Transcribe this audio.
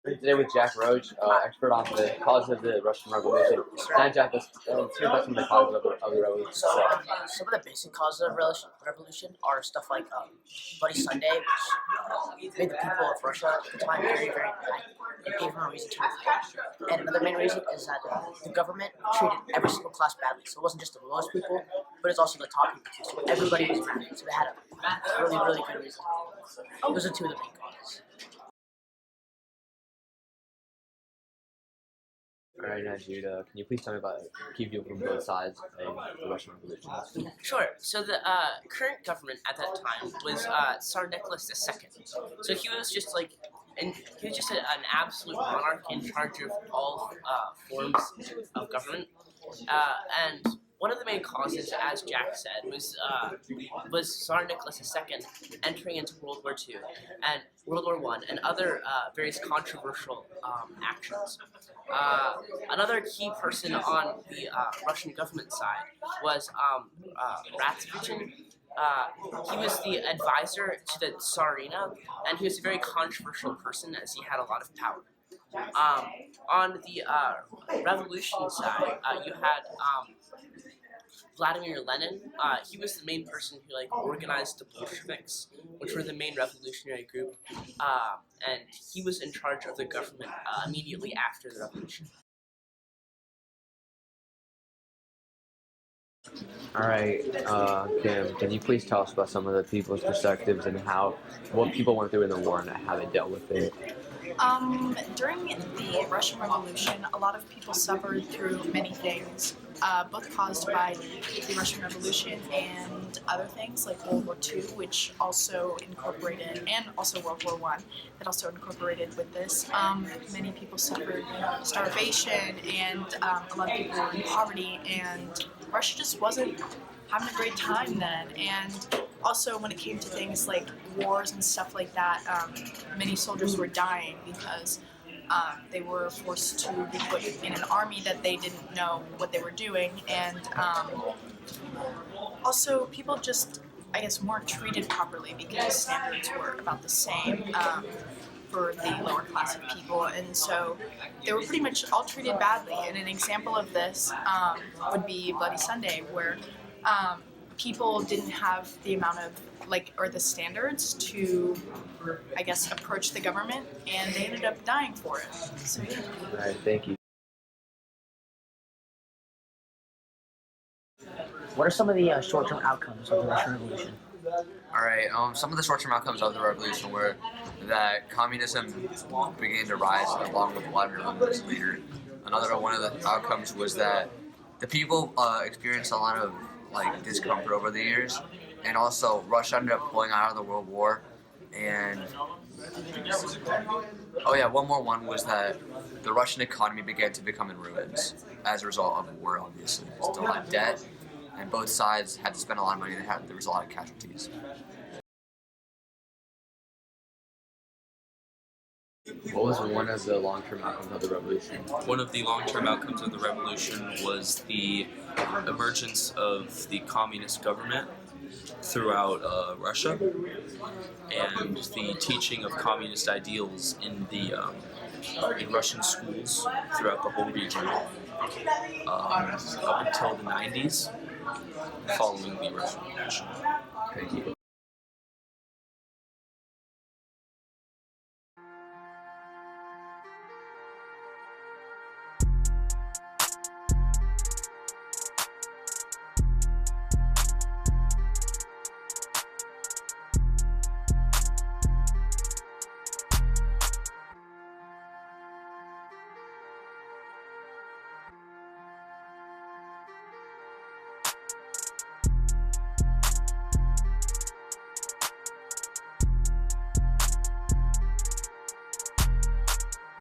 Today with Jack Roach, expert on the causes of the Russian Revolution. And Jack, let's hear about some of the causes of the revolution. Some of the basic causes of revolution are stuff like Bloody Sunday, which made the people of Russia at the time very, very mad. It gave them a reason to revolt. And another main reason is that the government treated every single class badly. So it wasn't just the lowest people, but it's also the top people too. So everybody was mad. So they had a really, really good reason. Those are two of the main causes. All right, now Jude, can you please tell me about key people from both sides of the Russian Revolution? Sure. So the current government at that time was Tsar Nicholas II. So he was just like, he was just an absolute monarch in charge of all forms of government. And one of the main causes, as Jack said, was Tsar Nicholas II entering into World War II and World War I and other various controversial actions. Another key person on the Russian government side was Ratsputin. He was the advisor to the Tsarina, and he was a very controversial person as he had a lot of power. On the revolution side, you had Vladimir Lenin. He was the main person who organized the Bolsheviks, which were the main revolutionary group, and he was in charge of the government immediately after the revolution. All right, Kim, can you please tell us about some of the people's perspectives and what people went through in the war and how they dealt with it? During the Russian Revolution, a lot of people suffered through many things, both caused by the Russian Revolution and other things like World War II, which also incorporated, and also World War I, that also incorporated with this. Many people suffered starvation, and a lot of people were in poverty, and Russia just wasn't having a great time then. And also, when it came to things like wars and stuff like that, many soldiers were dying because they were forced to be put in an army that they didn't know what they were doing. And also, people just, I guess, weren't treated properly because standards were about the same for the lower class of people. And so they were pretty much all treated badly. And an example of this would be Bloody Sunday, where people didn't have the amount of, or the standards to, I guess, approach the government, and they ended up dying for it. So, yeah. All right, thank you. What are some of the short-term outcomes of the Russian Revolution? All right. Some of the short-term outcomes of the revolution were that communism began to rise along with Vladimir Lenin as leader. One of the outcomes was that the people experienced a lot of discomfort over the years, and also Russia ended up pulling out of the World War. And one more one was that the Russian economy began to become in ruins as a result of the war. Obviously, still had debt, and both sides had to spend a lot of money. There was a lot of casualties. What was one of the long-term outcomes of the revolution? One of the long-term outcomes of the revolution was the emergence of the communist government throughout Russia, and the teaching of communist ideals in Russian schools throughout the whole region up until the 90s, following the Russian Revolution. Thank you.